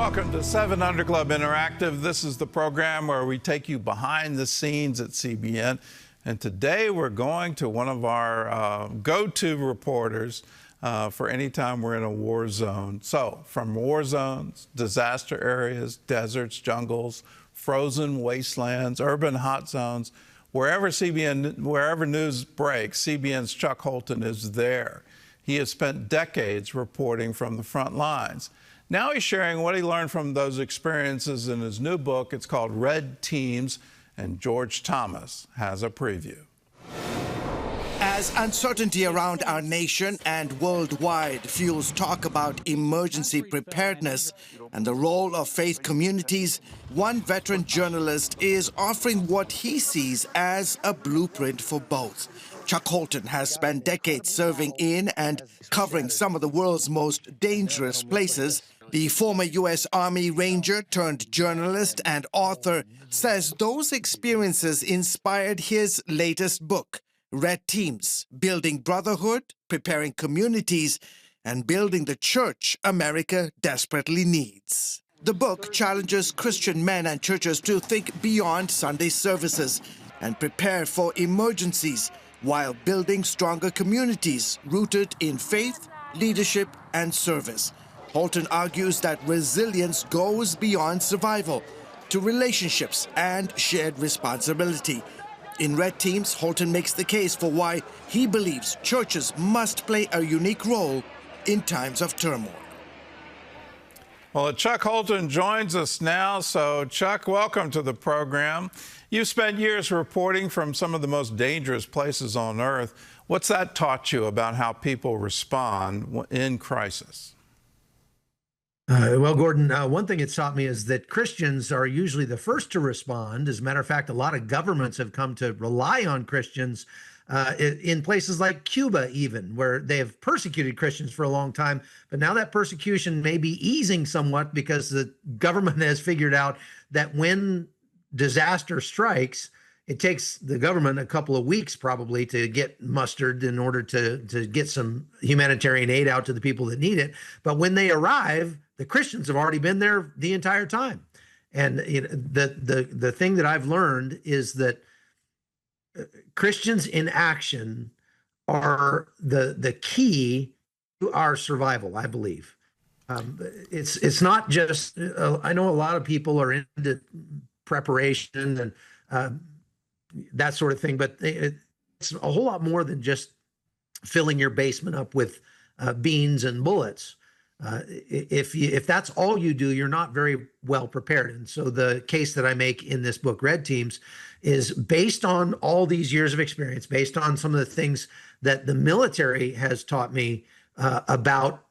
Welcome to 7 Under Club Interactive. This is the program where we take you behind the scenes at CBN. And today we're going to one of our go-to reporters for any time we're in a war zone. So from war zones, disaster areas, deserts, jungles, frozen wastelands, urban hot zones, wherever news breaks, CBN's Chuck Holton is there. He has spent decades reporting from the front lines. Now he's sharing what he learned from those experiences in his new book. It's called Red Teams, and George Thomas has a preview. As uncertainty around our nation and worldwide fuels talk about emergency preparedness and the role of faith communities, one veteran journalist is offering what he sees as a blueprint for both. Chuck Holton has spent decades serving in and covering some of the world's most dangerous places. The former U.S. Army Ranger turned journalist and author says those experiences inspired his latest book, Red Teams: Building Brotherhood, Preparing Communities, and Building the Church America Desperately Needs. The book challenges Christian men and churches to think beyond Sunday services and prepare for emergencies while building stronger communities rooted in faith, leadership, and service. Holton argues that resilience goes beyond survival to relationships and shared responsibility. In Red Teams, Holton makes the case for why he believes churches must play a unique role in times of turmoil. Well, Chuck Holton joins us now. So, Chuck, welcome to the program. You've spent years reporting from some of the most dangerous places on earth. What's that taught you about how people respond in crisis? Well, Gordon, one thing it's taught me is that Christians are usually the first to respond. As a matter of fact, a lot of governments have come to rely on Christians in places like Cuba, even, where they have persecuted Christians for a long time. But now that persecution may be easing somewhat because the government has figured out that when disaster strikes, it takes the government a couple of weeks probably to get mustered in order to get some humanitarian aid out to the people that need it. But when they arrive, the Christians have already been there the entire time. And the thing that I've learned is that Christians in action are the key to our survival, I believe. It's not just, I know a lot of people are into preparation and that sort of thing, but it's a whole lot more than just filling your basement up with beans and bullets. If that's all you do, you're not very well prepared. And so the case that I make in this book, Red Teams, is based on all these years of experience, based on some of the things that the military has taught me about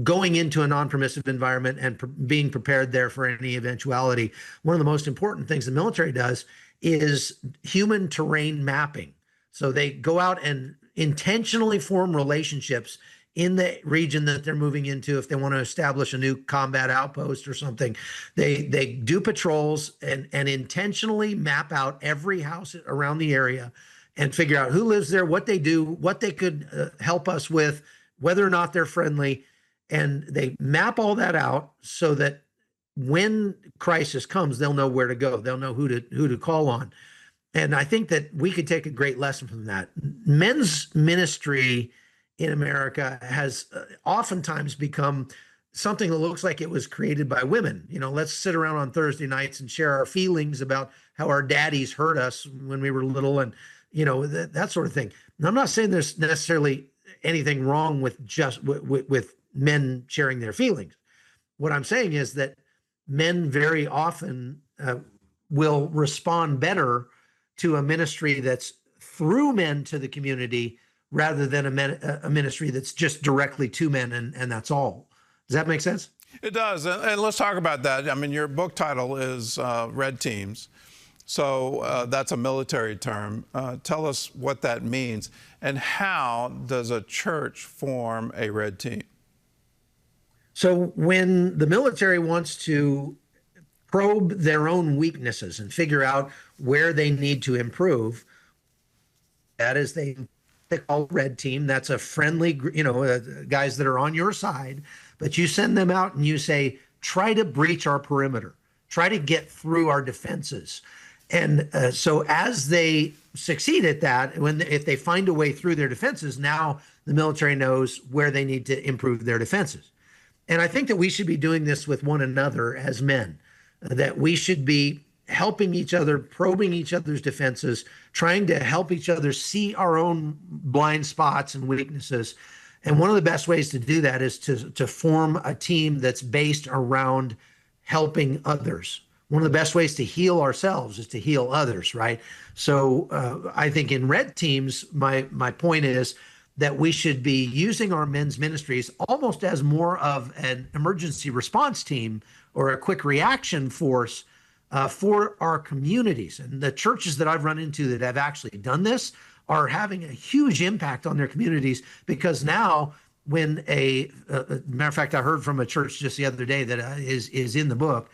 going into a non-permissive environment and being prepared there for any eventuality. One of the most important things the military does is human terrain mapping. So they go out and intentionally form relationships in the region that they're moving into. If they want to establish a new combat outpost or something, they do patrols and intentionally map out every house around the area and figure out who lives there, what they do, what they could help us with, whether or not they're friendly. And they map all that out so that when crisis comes, they'll know where to go. They'll know who to call on. And I think that we could take a great lesson from that. Men's ministry in America has oftentimes become something that looks like it was created by women. You know, let's sit around on Thursday nights and share our feelings about how our daddies hurt us when we were little, and, you know, that sort of thing. And I'm not saying there's necessarily anything wrong with just with men sharing their feelings. What I'm saying is that men very often will respond better to a ministry that's through men to the community rather than a ministry that's just directly to men and that's all. Does that make sense? It does. And let's talk about that. I mean, your book title is Red Teams. So that's a military term. Tell us what that means. And how does a church form a red team? So when the military wants to probe their own weaknesses and figure out where they need to improve, that is they call red team. That's a friendly, guys that are on your side, but you send them out and you say, try to breach our perimeter, try to get through our defenses. And so as they succeed at that, if they find a way through their defenses, now the military knows where they need to improve their defenses. And I think that we should be doing this with one another as men, that we should be helping each other, probing each other's defenses, trying to help each other see our own blind spots and weaknesses. And one of the best ways to do that is to form a team that's based around helping others. One of the best ways to heal ourselves is to heal others, right? So I think in red teams, my point is that we should be using our men's ministries almost as more of an emergency response team or a quick reaction force for our communities. And the churches that I've run into that have actually done this are having a huge impact on their communities, because now when matter of fact, I heard from a church just the other day that is in the book.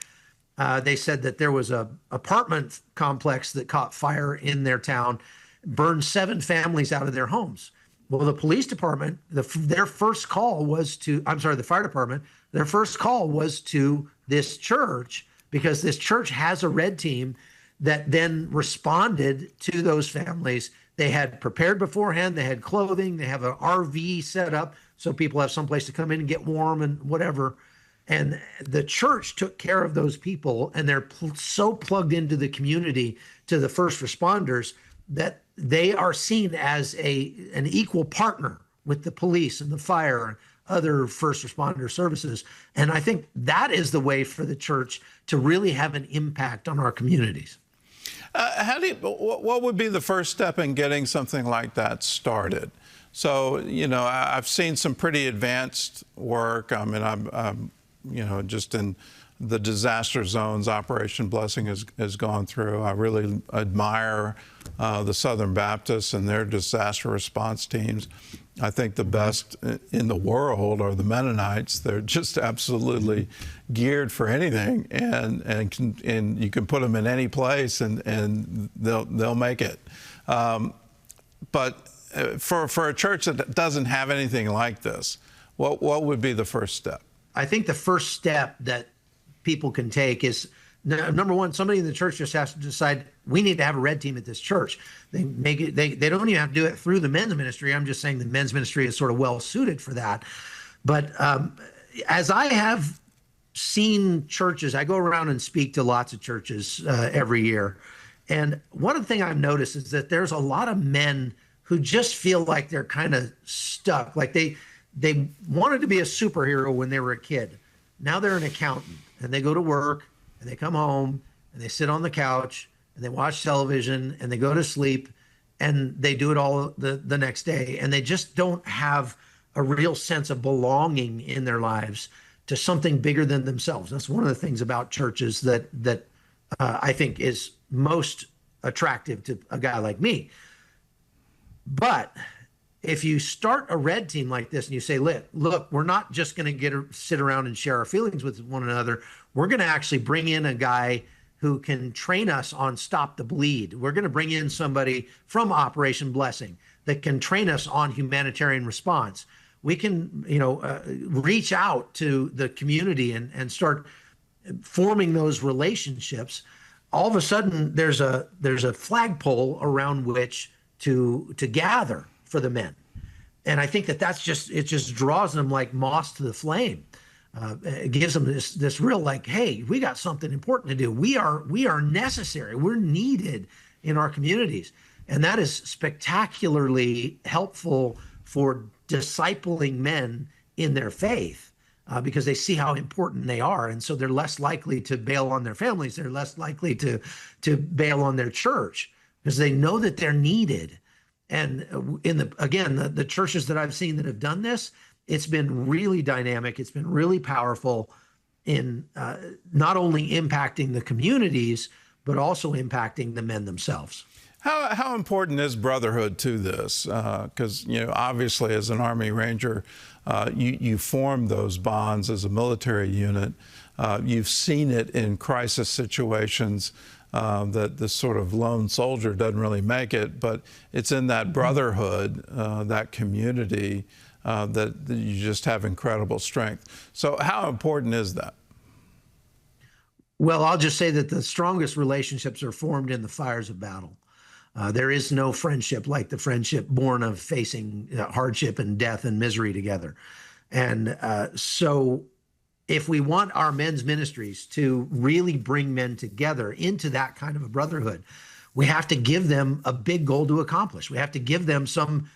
They said that there was a apartment complex that caught fire in their town, burned 7 families out of their homes. Well, the police department, their first call was to, the fire department, their first call was to this church, because this church has a red team that then responded to those families. They had prepared beforehand, they had clothing, they have an RV set up so people have someplace to come in and get warm and whatever. And the church took care of those people, and they're so plugged into the community, to the first responders, that they are seen as an equal partner with the police and the fire and other first responder services. And I think that is the way for the church to really have an impact on our communities. What would be the first step in getting something like that started? So, I've seen some pretty advanced work. I mean, I'm just in the disaster zones Operation Blessing has gone through. I really admire the Southern Baptists and their disaster response teams. I think the best in the world are the Mennonites. They're just absolutely geared for anything, and you can put them in any place, and they'll make it. But for a church that doesn't have anything like this, what would be the first step? I think the first step that people can take is, number one, somebody in the church just has to decide, we need to have a red team at this church. They don't even have to do it through the men's ministry. I'm just saying the men's ministry is sort of well suited for that. But as I have seen churches, I go around and speak to lots of churches every year. And one thing I've noticed is that there's a lot of men who just feel like they're kind of stuck. Like they wanted to be a superhero when they were a kid. Now they're an accountant, and they go to work, and they come home, and they sit on the couch, and they watch television, and they go to sleep, and they do it all the next day. And they just don't have a real sense of belonging in their lives to something bigger than themselves. That's one of the things about churches that I think is most attractive to a guy like me. But if you start a red team like this and you say, look, we're not just going to sit around and share our feelings with one another. We're going to actually bring in a guy who can train us on Stop the Bleed. We're going to bring in somebody from Operation Blessing that can train us on humanitarian response. We can, reach out to the community and start forming those relationships. All of a sudden, there's a flagpole around which to gather for the men. And I think it just draws them like moss to the flame. It gives them this real hey, we got something important to do. We are necessary. We're needed in our communities. And that is spectacularly helpful for discipling men in their faith, because they see how important they are. And so they're less likely to bail on their families. They're less likely to bail on their church, because they know that they're needed. And the churches that I've seen that have done this, it's been really dynamic. It's been really powerful in not only impacting the communities, but also impacting the men themselves. How important is brotherhood to this? Because, obviously as an Army Ranger, you form those bonds as a military unit. You've seen it in crisis situations. That this sort of lone soldier doesn't really make it, but it's in that brotherhood, that community, that you just have incredible strength. So how important is that? Well, I'll just say that the strongest relationships are formed in the fires of battle. There is no friendship like the friendship born of facing hardship and death and misery together. And so, if we want our men's ministries to really bring men together into that kind of a brotherhood, we have to give them a big goal to accomplish. We have to give them some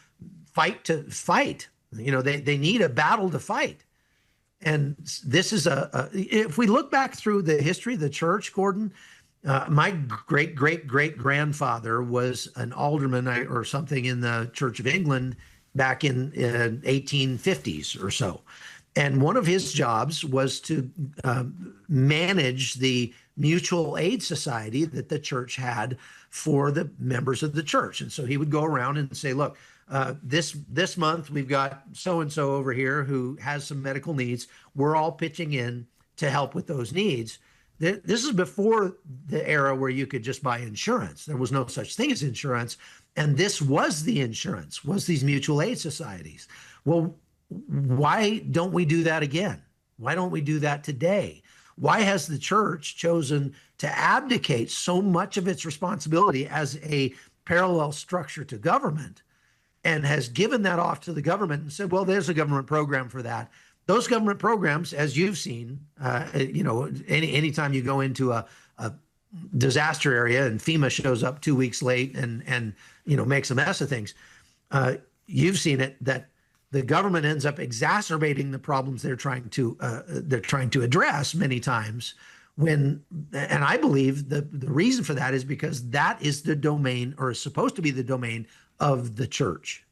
fight to fight. You know, they need a battle to fight. And this is if we look back through the history of the church, Gordon, my great grandfather was an alderman or something in the Church of England back in 1850s or so. And one of his jobs was to manage the mutual aid society that the church had for the members of the church. And so he would go around and say, look, this month we've got so-and-so over here who has some medical needs. We're all pitching in to help with those needs. This is before the era where you could just buy insurance. There was no such thing as insurance. And this was the insurance, was these mutual aid societies. Well, why don't we do that again? Why don't we do that today? Why has the church chosen to abdicate so much of its responsibility as a parallel structure to government and has given that off to the government and said, well, there's a government program for that? Those government programs, as you've seen, you know, anytime you go into a disaster area and FEMA shows up 2 weeks late and you know, makes a mess of things, you've seen it that the government ends up exacerbating the problems they're trying to address many times. And I believe the reason for that is because that is the domain, or is supposed to be the domain, of the church.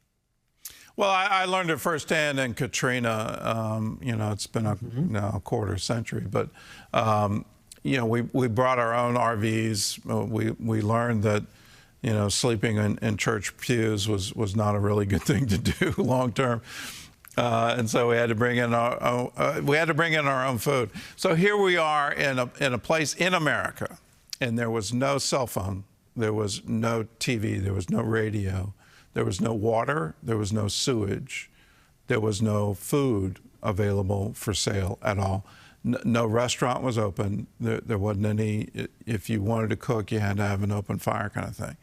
Well, I learned it firsthand in Katrina. You know, it's been a quarter century, but you know, we brought our own RVs. We learned that, you know, sleeping in church pews was not a really good thing to do long term, and so we had to bring in our own food. So here we are in a place in America, and there was no cell phone, there was no TV, there was no radio, there was no water, there was no sewage, there was no food available for sale at all. No restaurant was open. There wasn't any. If you wanted to cook, you had to have an open fire kind of thing.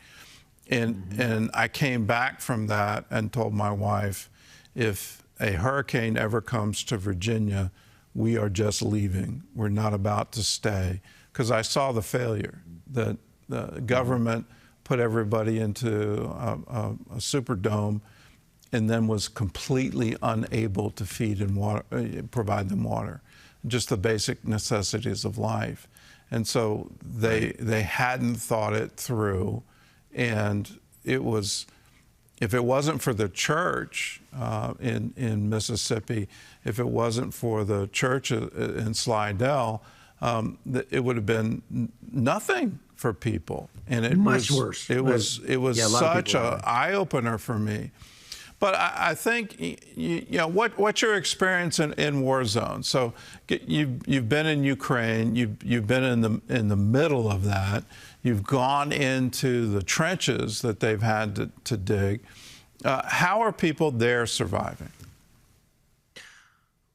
And I came back from that and told my wife, if a hurricane ever comes to Virginia, we are just leaving. We're not about to stay. Because I saw the failure, that the government put everybody into a Superdome and then was completely unable to feed and provide them water. Just the basic necessities of life. And so they hadn't thought it through. And it was, if it wasn't for the church in Mississippi, if it wasn't for the church in Slidell, it would have been nothing for people. And it much was worse. It was such an eye-opener for me. But I think, you know, what's your experience in war zones? So you've been in Ukraine, you've been in the middle of that, you've gone into the trenches that they've had to dig. How are people there surviving?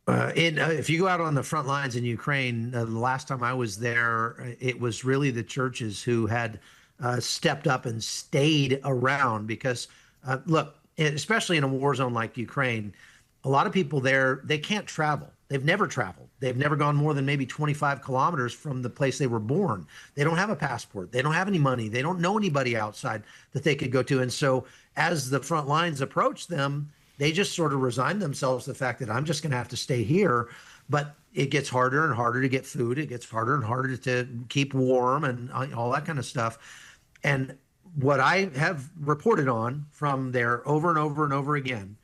If you go out on the front lines in Ukraine, the last time I was there, it was really the churches who had stepped up and stayed around because, look, especially in a war zone like Ukraine, a lot of people there, they can't travel. They've never traveled. They've never gone more than maybe 25 kilometers from the place they were born. They don't have a passport. They don't have any money. They don't know anybody outside that they could go to. And so as the front lines approach them, they just sort of resign themselves to the fact that I'm just going to have to stay here. But it gets harder and harder to get food. It gets harder and harder to keep warm and all that kind of stuff. And what I have reported on from there over and over and over again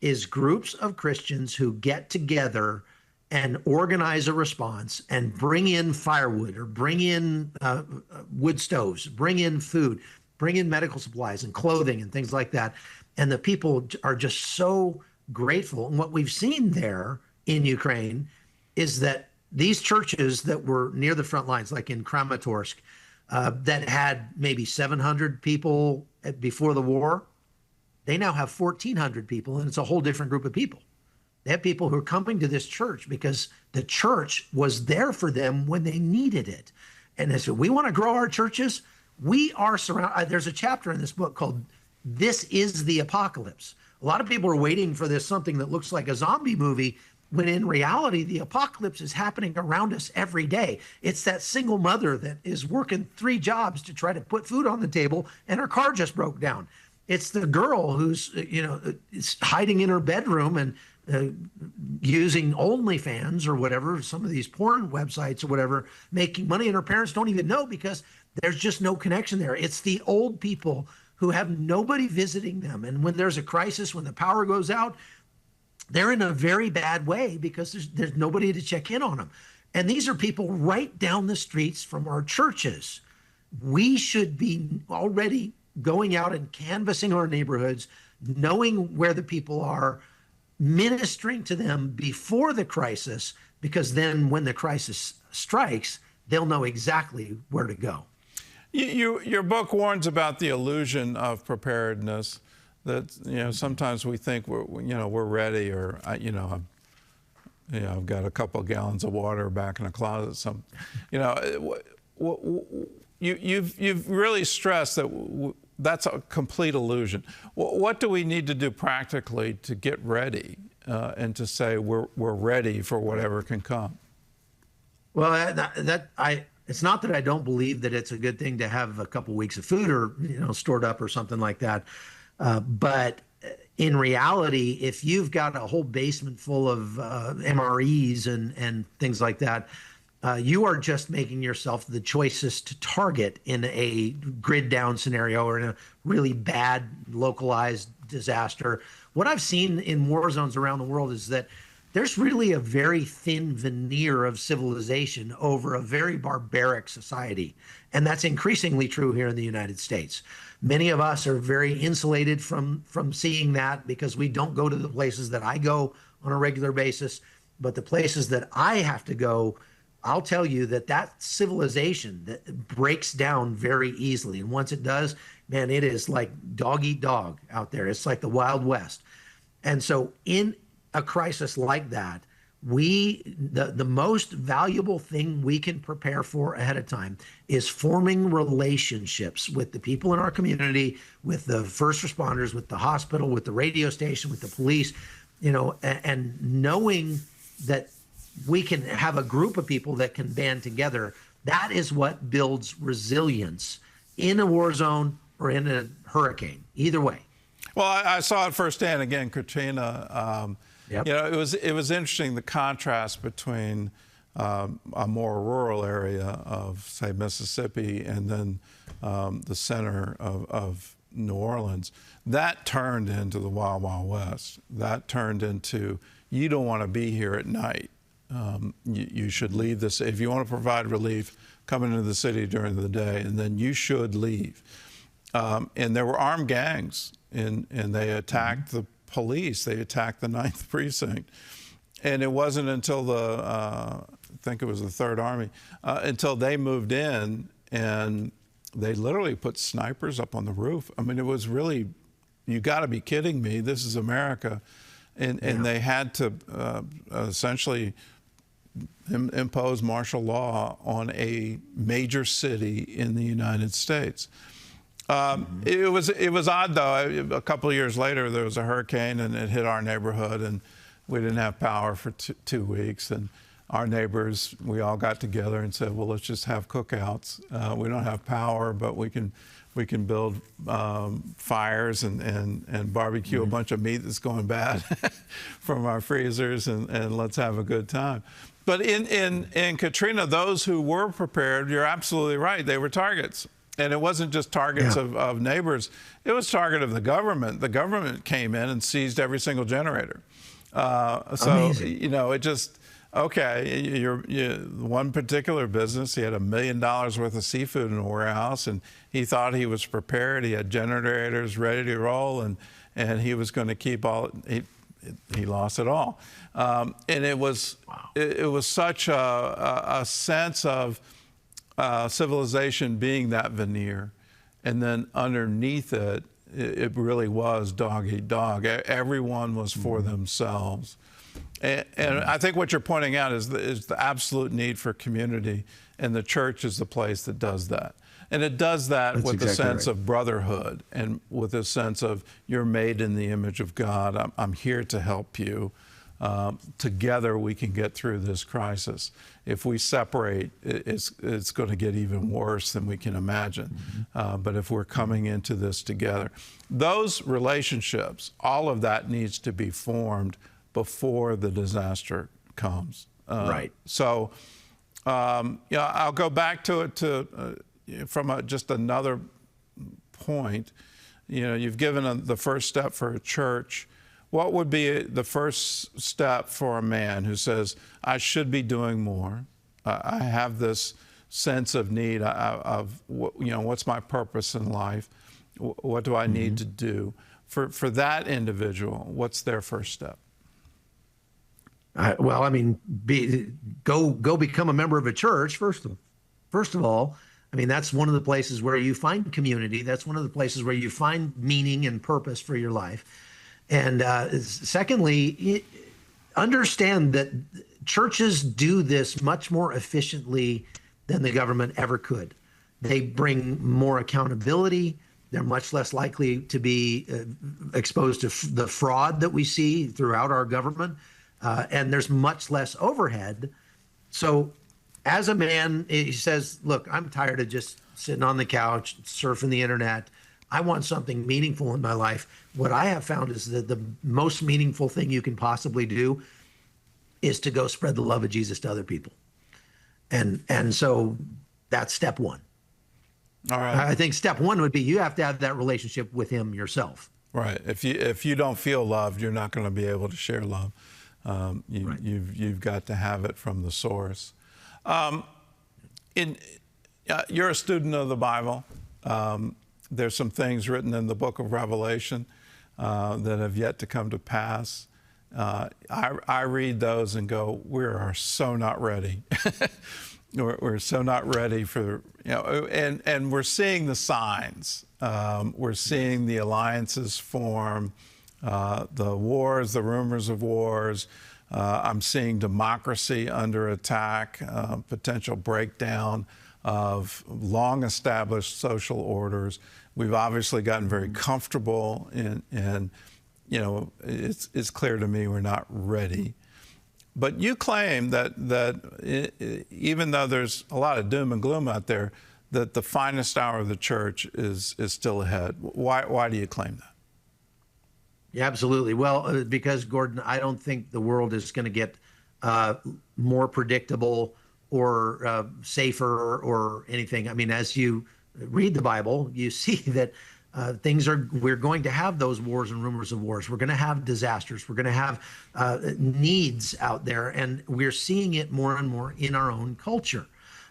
is groups of Christians who get together and organize a response and bring in firewood or bring in wood stoves, bring in food, bring in medical supplies and clothing and things like that. And the people are just so grateful. And what we've seen there in Ukraine is that these churches that were near the front lines, like in Kramatorsk, that had maybe 700 people before the war, they now have 1,400 people, and it's a whole different group of people. They have people who are coming to this church because the church was there for them when they needed it. And they said, we want to grow our churches. We are surrounded. There's a chapter in this book called This is the Apocalypse. A lot of people are waiting for this something that looks like a zombie movie, when in reality, the apocalypse is happening around us every day. It's that single mother that is working 3 jobs to try to put food on the table, and her car just broke down. It's the girl who's, is hiding in her bedroom and using OnlyFans or whatever, some of these porn websites or whatever, making money, and her parents don't even know because there's just no connection there. It's the old people who have nobody visiting them. And when there's a crisis, when the power goes out, they're in a very bad way because there's nobody to check in on them. And these are people right down the streets from our churches. We should be already going out and canvassing our neighborhoods, knowing where the people are, ministering to them before the crisis, because then when the crisis strikes, they'll know exactly where to go. Your book warns about the illusion of preparedness, that sometimes we think we're ready, or I've got a couple of gallons of water back in a closet. You've really stressed that that's a complete illusion. What do we need to do practically to get ready and to say we're ready for whatever can come? Well, it's not that I don't believe that it's a good thing to have a couple weeks of food or stored up or something like that, but in reality, if you've got a whole basement full of MREs and things like that, you are just making yourself the choicest target in a grid down scenario or in a really bad localized disaster. What I've seen in war zones around the world is that there's really a very thin veneer of civilization over a very barbaric society. And that's increasingly true here in the United States. Many of us are very insulated from seeing that because we don't go to the places that I go on a regular basis. But the places that I have to go, I'll tell you that civilization that breaks down very easily. And once it does, man, it is like dog eat dog out there. It's like the Wild West. And so in a crisis like that, the most valuable thing we can prepare for ahead of time is forming relationships with the people in our community, with the first responders, with the hospital, with the radio station, with the police, and knowing that we can have a group of people that can band together. That is what builds resilience in a war zone or in a hurricane, either way. Well, I saw it firsthand again, Katrina. Yep. It was interesting, the contrast between a more rural area of, say, Mississippi and then the center of New Orleans. That turned into the Wild Wild West. That turned into, you don't want to be here at night. You should leave this. If you want to provide relief, come into the city during the day, and then you should leave. And there were armed gangs, and they attacked the police. They attacked the 9th Precinct. And it wasn't until I think it was the 3rd Army, until they moved in, and they literally put snipers up on the roof. I mean, it was really, you got to be kidding me. This is America. And they had to essentially impose martial law on a major city in the United States. It was odd, though. A couple of years later, there was a hurricane, and it hit our neighborhood, and we didn't have power for 2 weeks. And our neighbors, we all got together and said, well, let's just have cookouts. We don't have power, but we can build fires and barbecue a bunch of meat that's going bad from our freezers, and let's have a good time. But in Katrina, those who were prepared, you're absolutely right, they were targets. And it wasn't just targets of neighbors, it was target of the government. The government came in and seized every single generator. Amazing. It just, okay, one particular business, he had $1 million worth of seafood in a warehouse, and he thought he was prepared. He had generators ready to roll, and he was going to keep all, he lost it all. And it was such a sense of civilization being that veneer, and then underneath it, it really was dog eat dog. Everyone was for themselves. And I think what you're pointing out is the absolute need for community, and the church is the place that does that. And it does that That's with exactly a sense right. of brotherhood, and with a sense of you're made in the image of God. I'm here to help you. Together we can get through this crisis. If we separate, it's going to get even worse than we can imagine. But if we're coming into this together, those relationships, all of that needs to be formed before the disaster comes. Right. So, I'll go back to it from just another point. You've given the first step for a church. What would be the first step for a man who says, I should be doing more? I have this sense of need of what's my purpose in life? What do I need to do? For that individual, what's their first step? Well, I mean, go become a member of a church first of all. I mean, that's one of the places where you find community. That's one of the places where you find meaning and purpose for your life. And secondly, understand that churches do this much more efficiently than the government ever could. They bring more accountability. They're much less likely to be exposed to the fraud that we see throughout our government. And there's much less overhead. So as a man, he says, look, I'm tired of just sitting on the couch, surfing the internet. I want something meaningful in my life. What I have found is that the most meaningful thing you can possibly do is to go spread the love of Jesus to other people. And so that's step one. All right. I think step one would be you have to have that relationship with him yourself. Right. If you don't feel loved, you're not going to be able to share love. Right. You've got to have it from the source. You're a student of the Bible. There's some things written in the book of Revelation that have yet to come to pass. I read those and go, we are so not ready. We're so not ready for, and we're seeing the signs. We're seeing the alliances form, the wars, the rumors of wars. I'm seeing democracy under attack, potential breakdown of long-established social orders. We've obviously gotten very comfortable, and it's clear to me we're not ready. But you claim that even though there's a lot of doom and gloom out there, that the finest hour of the church is still ahead. Why do you claim that? Yeah, absolutely. Well, because, Gordon, I don't think the world is going to get more predictable or safer or anything. I mean, as you read the Bible, you see that we're going to have those wars and rumors of wars. We're going to have disasters. We're going to have needs out there, and we're seeing it more and more in our own culture.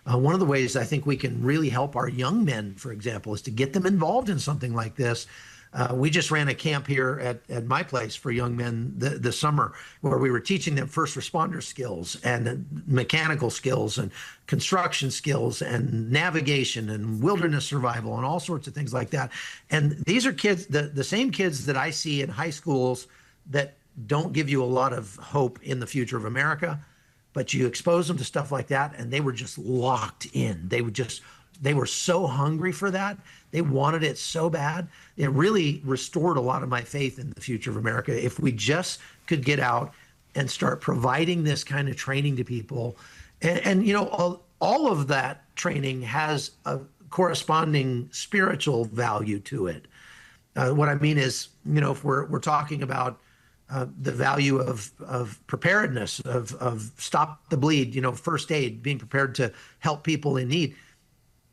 One of the ways I think we can really help our young men, for example, is to get them involved in something like this. We just ran a camp here at my place for young men this summer, where we were teaching them first responder skills and mechanical skills and construction skills and navigation and wilderness survival and all sorts of things like that. And these are kids, the same kids that I see in high schools that don't give you a lot of hope in the future of America, but you expose them to stuff like that, and they were just locked in. They were so hungry for that. They wanted it so bad. It really restored a lot of my faith in the future of America. If we just could get out and start providing this kind of training to people. And all of that training has a corresponding spiritual value to it. What I mean is, if we're talking about the value of preparedness, of stop the bleed, first aid, being prepared to help people in need.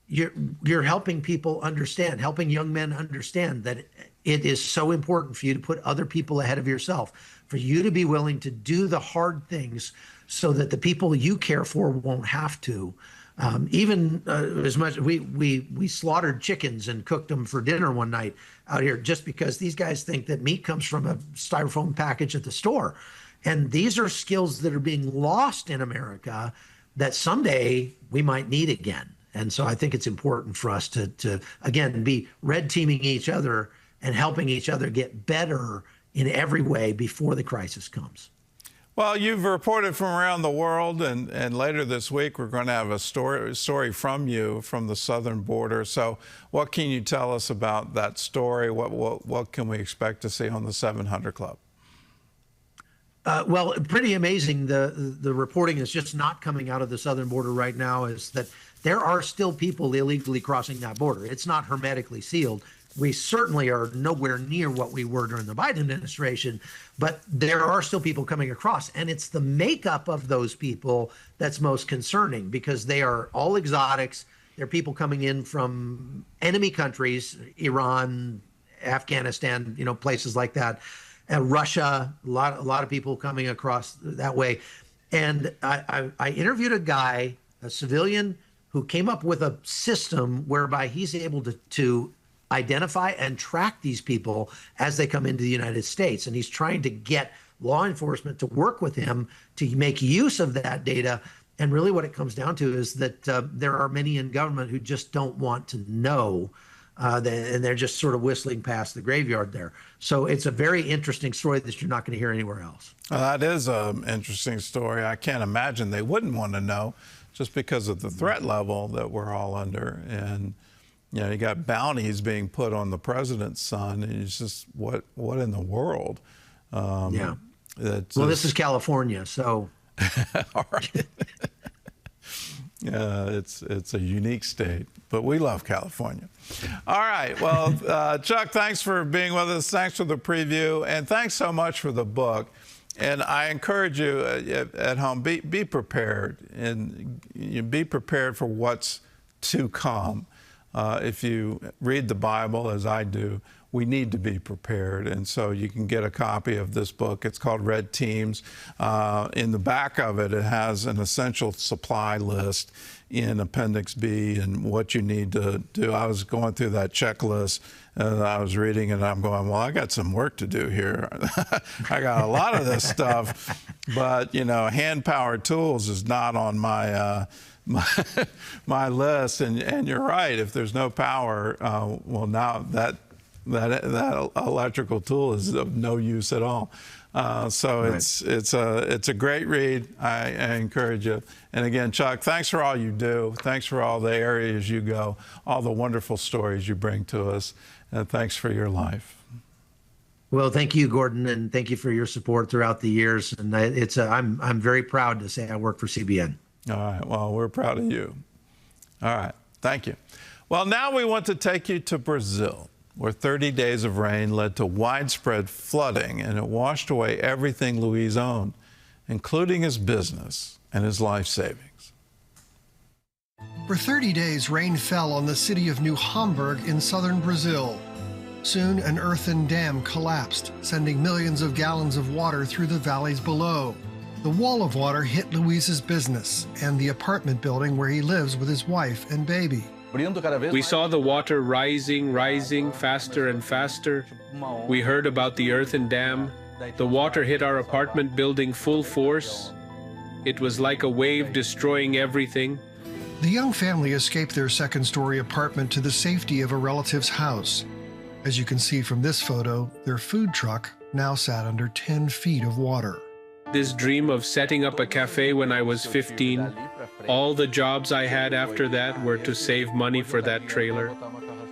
You're helping people understand, helping young men understand that it is so important for you to put other people ahead of yourself, for you to be willing to do the hard things so that the people you care for won't have to. As much we slaughtered chickens and cooked them for dinner one night out here just because these guys think that meat comes from a styrofoam package at the store. And these are skills that are being lost in America that someday we might need again. And so I think it's important for us to again, be red teaming each other and helping each other get better in every way before the crisis comes. Well, you've reported from around the world, and later this week we're going to have a story from you from the southern border. So what can you tell us about that story? What can we expect to see on the 700 Club? Well, pretty amazing. The reporting is just not coming out of the southern border right now, is that there are still people illegally crossing that border. It's not hermetically sealed. We certainly are nowhere near what we were during the Biden administration, but there are still people coming across. And it's the makeup of those people that's most concerning, because they are all exotics. They're people coming in from enemy countries, Iran, Afghanistan, places like that. Russia, a lot of people coming across that way. And I interviewed a guy, a civilian, who came up with a system whereby he's able to identify and track these people as they come into the United States. And he's trying to get law enforcement to work with him to make use of that data. And really what it comes down to is that there are many in government who just don't want to know, and they're just sort of whistling past the graveyard there. So it's a very interesting story that you're not going to hear anywhere else. That is an interesting story. I can't imagine they wouldn't want to know, just because of the threat level that we're all under. And you got bounties being put on the president's son, and it's just what in the world? Yeah. Well, this is California, so. All right. It's a unique state, but we love California. All right. Well, Chuck, thanks for being with us. Thanks for the preview, and thanks so much for the book. And I encourage you at home, be prepared, and be prepared for what's to come. If you read the Bible, as I do, we need to be prepared. And so you can get a copy of this book. It's called Red Teams. In the back of it, it has an essential supply list in Appendix B and what you need to do. I was going through that checklist, and I was reading it, and I'm going, well, I got some work to do here. I got a lot of this stuff, but, hand-powered tools is not on my my list. And you're right, if there's no power, well, now that electrical tool is of no use at all. So right. It's a great read. I encourage you. And again, Chuck, thanks for all you do. Thanks for all the areas you go, all the wonderful stories you bring to us, and thanks for your life. Well, thank you, Gordon, and thank you for your support throughout the years. And I'm very proud to say I work for CBN. All right. Well, we're proud of you. All right. Thank you. Well, now we want to take you to Brazil, where 30 days of rain led to widespread flooding, and it washed away everything Luis owned, including his business and his life savings. For 30 days, rain fell on the city of New Hamburg in southern Brazil. Soon, an earthen dam collapsed, sending millions of gallons of water through the valleys below. The wall of water hit Luis's business and the apartment building where he lives with his wife and baby. We saw the water rising faster and faster. We heard about the earthen dam. The water hit our apartment building full force. It was like a wave destroying everything. The young family escaped their second-story apartment to the safety of a relative's house. As you can see from this photo, their food truck now sat under 10 feet of water. This dream of setting up a cafe when I was 15, all the jobs I had after that were to save money for that trailer.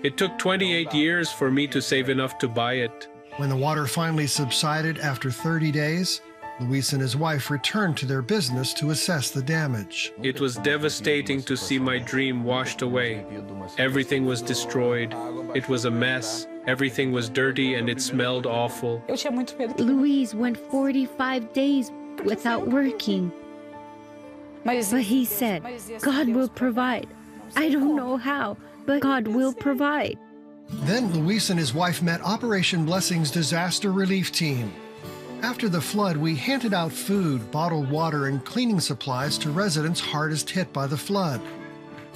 It took 28 years for me to save enough to buy it. When the water finally subsided after 30 days, Luis and his wife returned to their business to assess the damage. It was devastating to see my dream washed away. Everything was destroyed. It was a mess. Everything was dirty and it smelled awful. Luis went 45 days without working. But he said, God will provide. I don't know how, but God will provide. Then Luis and his wife met Operation Blessing's disaster relief team. After the flood, we handed out food, bottled water, and cleaning supplies to residents hardest hit by the flood.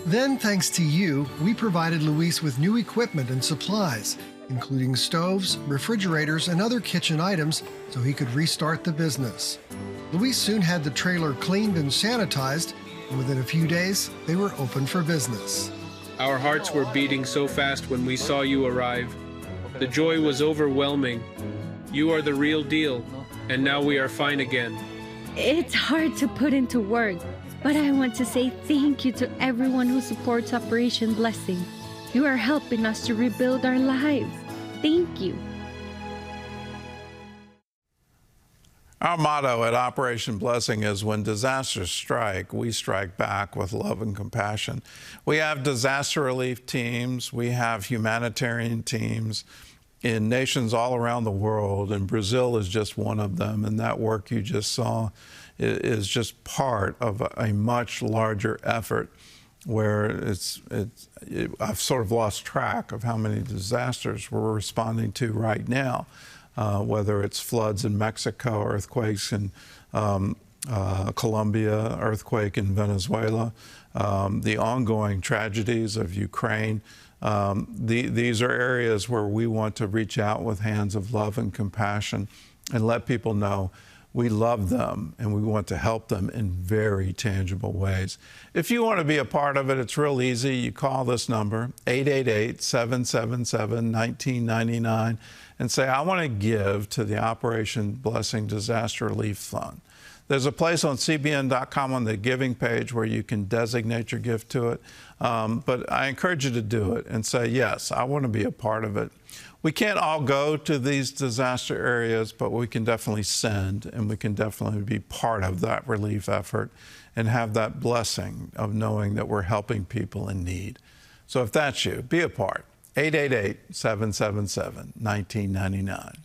Then, thanks to you, we provided Luis with new equipment and supplies, including stoves, refrigerators, and other kitchen items so he could restart the business. Luis soon had the trailer cleaned and sanitized, and within a few days, they were open for business. Our hearts were beating so fast when we saw you arrive. The joy was overwhelming. You are the real deal, and now we are fine again. It's hard to put into words, but I want to say thank you to everyone who supports Operation Blessing. You are helping us to rebuild our lives. Thank you. Our motto at Operation Blessing is, when disasters strike, we strike back with love and compassion. We have disaster relief teams. We have humanitarian teams in nations all around the world, and Brazil is just one of them. And that work you just saw is just part of a much larger effort where I've sort of lost track of how many disasters we're responding to right now. Whether it's floods in Mexico, earthquakes in Colombia, earthquake in Venezuela, the ongoing tragedies of Ukraine. These are areas where we want to reach out with hands of love and compassion and let people know we love them and we want to help them in very tangible ways. If you want to be a part of it, it's real easy. You call this number, 888-777-1999, and say, I want to give to the Operation Blessing Disaster Relief Fund. There's a place on cbn.com on the giving page where you can designate your gift to it. But I encourage you to do it and say, yes, I want to be a part of it. We can't all go to these disaster areas, but we can definitely send, and we can definitely be part of that relief effort and have that blessing of knowing that we're helping people in need. So if that's you, be a part. 888-777-1999.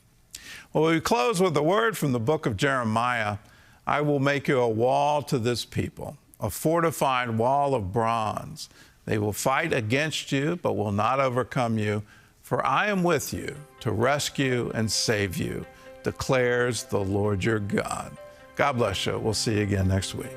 Well, we close with a word from the book of Jeremiah. I will make you a wall to this people, a fortified wall of bronze. They will fight against you, but will not overcome you. For I am with you to rescue and save you, declares the Lord your God. God bless you. We'll see you again next week.